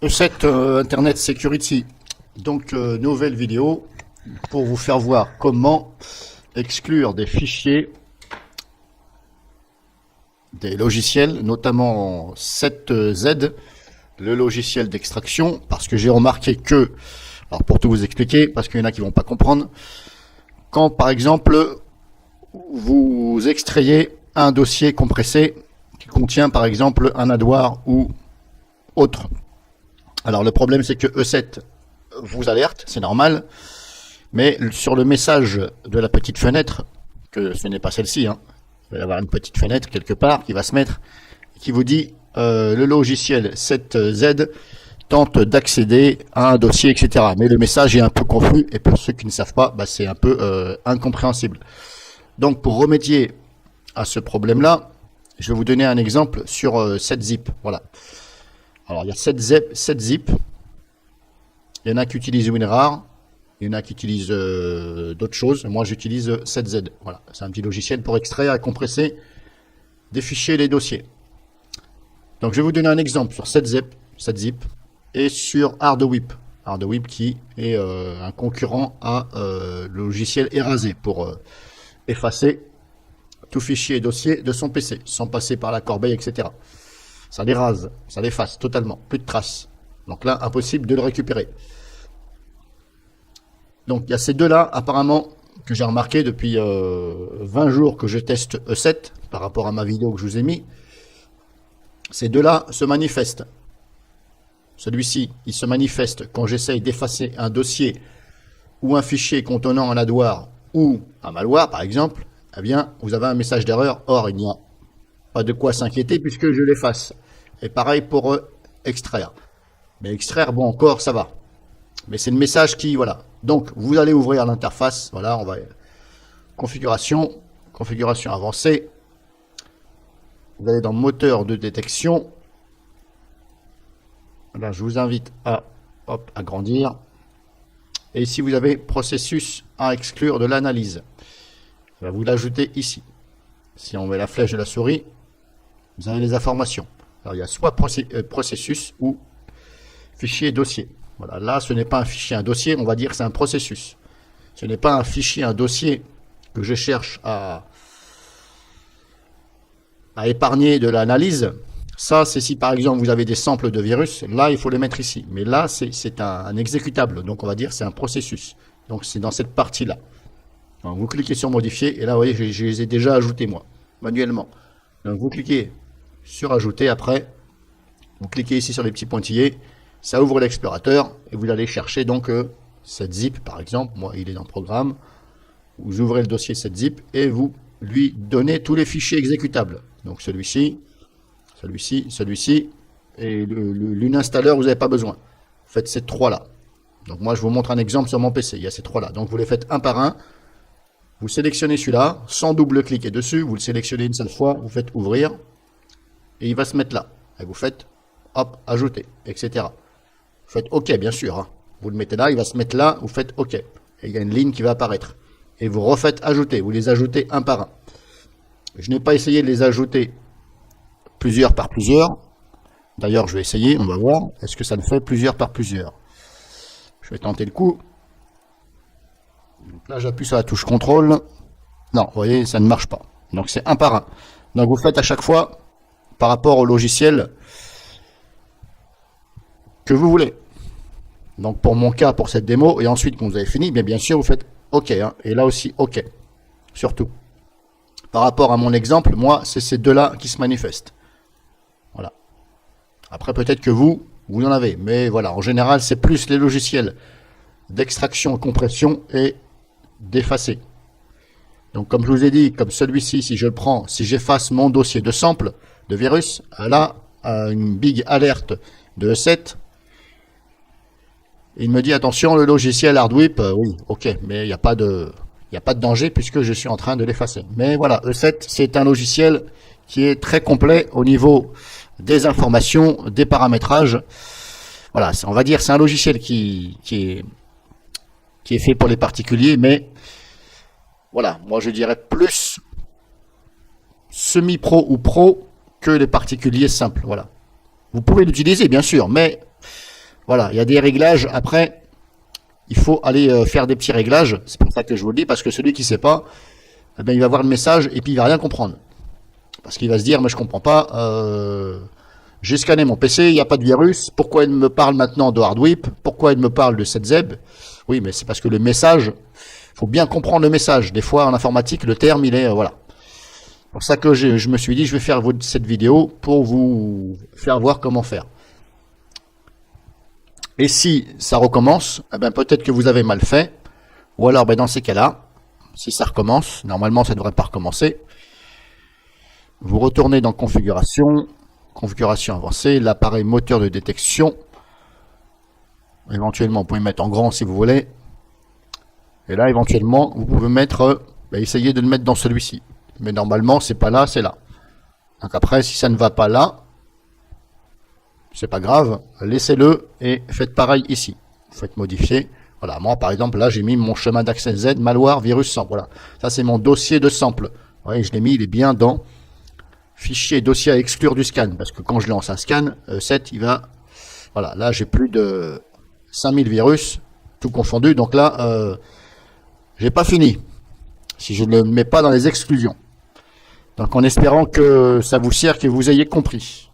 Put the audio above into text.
E7 Internet Security. Donc, nouvelle vidéo pour vous faire voir comment exclure des fichiers, des logiciels, notamment 7Z, le logiciel d'extraction, parce que j'ai remarqué que, alors pour tout vous expliquer, parce qu'il y en a qui vont pas comprendre, quand par exemple vous extrayez un dossier compressé qui contient par exemple un adware ou autre. Alors le problème c'est que E7 vous alerte, c'est normal, mais sur le message de la petite fenêtre, que ce n'est pas celle-ci, hein, il va y avoir une petite fenêtre quelque part qui va se mettre, qui vous dit le logiciel 7Z tente d'accéder à un dossier, etc. Mais le message est un peu confus, et pour ceux qui ne savent pas, bah, c'est un peu incompréhensible. Donc pour remédier à ce problème-là, je vais vous donner un exemple sur 7zip. Voilà. Alors il y a 7zip. Il y en a qui utilisent WinRAR, il y en a qui utilisent d'autres choses. Moi j'utilise 7Z. Voilà, c'est un petit logiciel pour extraire et compresser des fichiers et des dossiers. Donc je vais vous donner un exemple sur 7zip et sur Hardwip. Hardwip qui est un concurrent à le logiciel Erasé pour effacer tout fichier et dossier de son PC sans passer par la corbeille, etc. Ça l'érase, ça l'efface totalement, plus de traces. Donc là, impossible de le récupérer. Donc il y a ces deux-là, apparemment, que j'ai remarqué depuis 20 jours que je teste E7, par rapport à ma vidéo que je vous ai mis. Ces deux-là se manifestent. Celui-ci, il se manifeste quand j'essaye d'effacer un dossier ou un fichier contenant un adware ou un malware, par exemple. Eh bien, vous avez un message d'erreur. Or, il n'y a pas de quoi s'inquiéter puisque je l'efface. Et pareil pour extraire. Mais extraire, bon, encore, ça va. Mais c'est le message qui, voilà. Donc, vous allez ouvrir l'interface. Voilà, on va... Configuration avancée. Vous allez dans moteur de détection. Là, je vous invite à agrandir. Et ici, vous avez processus à exclure de l'analyse. Je vais vous l'ajouter ici. Si on met la flèche de la souris, vous avez les informations. Alors, il y a soit processus ou fichier dossier. Voilà, là, ce n'est pas un fichier, un dossier, on va dire que c'est un processus. Ce n'est pas un fichier, un dossier que je cherche à épargner de l'analyse. Ça, c'est si par exemple vous avez des samples de virus, là il faut les mettre ici. Mais là, c'est un exécutable, donc on va dire c'est un processus. Donc c'est dans cette partie-là. Vous cliquez sur modifier, et là vous voyez, je les ai déjà ajoutés moi, manuellement. Donc vous cliquez sur ajouter, après, vous cliquez ici sur les petits pointillés, ça ouvre l'explorateur, et vous allez chercher donc 7zip par exemple, moi il est dans le programme, vous ouvrez le dossier 7zip, et vous lui donnez tous les fichiers exécutables. Donc celui-ci, et l'uninstalleur, vous n'avez pas besoin. Vous faites ces trois-là. Donc moi, je vous montre un exemple sur mon PC. Il y a ces trois-là. Donc vous les faites un par un. Vous sélectionnez celui-là, sans double-cliquer dessus. Vous le sélectionnez une seule fois, vous faites ouvrir. Et il va se mettre là. Et vous faites, hop, ajouter, etc. Vous faites OK, bien sûr. Hein. Vous le mettez là, il va se mettre là, vous faites OK. Et il y a une ligne qui va apparaître. Et vous refaites ajouter. Vous les ajoutez un par un. Je n'ai pas essayé de les ajouter plusieurs par plusieurs. D'ailleurs, je vais essayer, on va voir. Est-ce que ça le fait plusieurs par plusieurs? Je vais tenter le coup. Donc là, j'appuie sur la touche contrôle. Non, vous voyez, ça ne marche pas. Donc, c'est un par un. Donc, vous faites à chaque fois par rapport au logiciel que vous voulez. Donc, pour mon cas, pour cette démo, et ensuite, quand vous avez fini, bien sûr, vous faites OK. Hein, et là aussi, OK. Surtout. Par rapport à mon exemple, moi, c'est ces deux-là qui se manifestent. Voilà. Après, peut-être que vous en avez. Mais voilà, en général, c'est plus les logiciels d'extraction, compression et d'effacer. Donc, comme je vous ai dit, comme celui-ci, si je le prends, si j'efface mon dossier de sample de virus, là, une big alerte de E7, il me dit, attention, le logiciel Hardwip, oui, ok, mais il n'y a pas de danger puisque je suis en train de l'effacer. Mais voilà, E7, c'est un logiciel qui est très complet au niveau des informations, des paramétrages. Voilà, on va dire c'est un logiciel qui est fait pour les particuliers, mais voilà, moi je dirais plus semi-pro ou pro que les particuliers simples. Voilà. Vous pouvez l'utiliser, bien sûr, mais Voilà, il y a des réglages. Après, il faut aller faire des petits réglages. C'est pour ça que je vous le dis, parce que celui qui sait pas, eh ben, il va voir le message et puis il va rien comprendre. Parce qu'il va se dire, mais je comprends pas, j'ai scanné mon PC, il n'y a pas de virus, pourquoi il me parle maintenant de Hardwip, pourquoi il me parle de 7zeb? Oui, mais c'est parce que le message, faut bien comprendre le message. Des fois, en informatique, le terme, il est, voilà. C'est pour ça que je me suis dit, je vais faire cette vidéo pour vous faire voir comment faire. Et si ça recommence, eh ben, peut-être que vous avez mal fait, ou alors, ben, dans ces cas-là, si ça recommence, normalement, ça ne devrait pas recommencer, vous retournez dans configuration, configuration avancée, l'appareil moteur de détection. Éventuellement, vous pouvez mettre en grand si vous voulez. Et là, éventuellement, vous pouvez mettre, essayez de le mettre dans celui-ci. Mais normalement, c'est pas là, c'est là. Donc après, si ça ne va pas là, c'est pas grave, laissez-le et faites pareil ici. Vous faites modifier. Voilà, moi par exemple, là, j'ai mis mon chemin d'accès Z, malware, virus sample. Voilà, ça c'est mon dossier de sample. Vous voyez, je l'ai mis, il est bien dans fichier dossier à exclure du scan, parce que quand je lance un scan, 7, il va... Voilà, là j'ai plus de 5000 virus, tout confondu, donc là, j'ai pas fini, si je ne le mets pas dans les exclusions. Donc en espérant que ça vous sert, que vous ayez compris.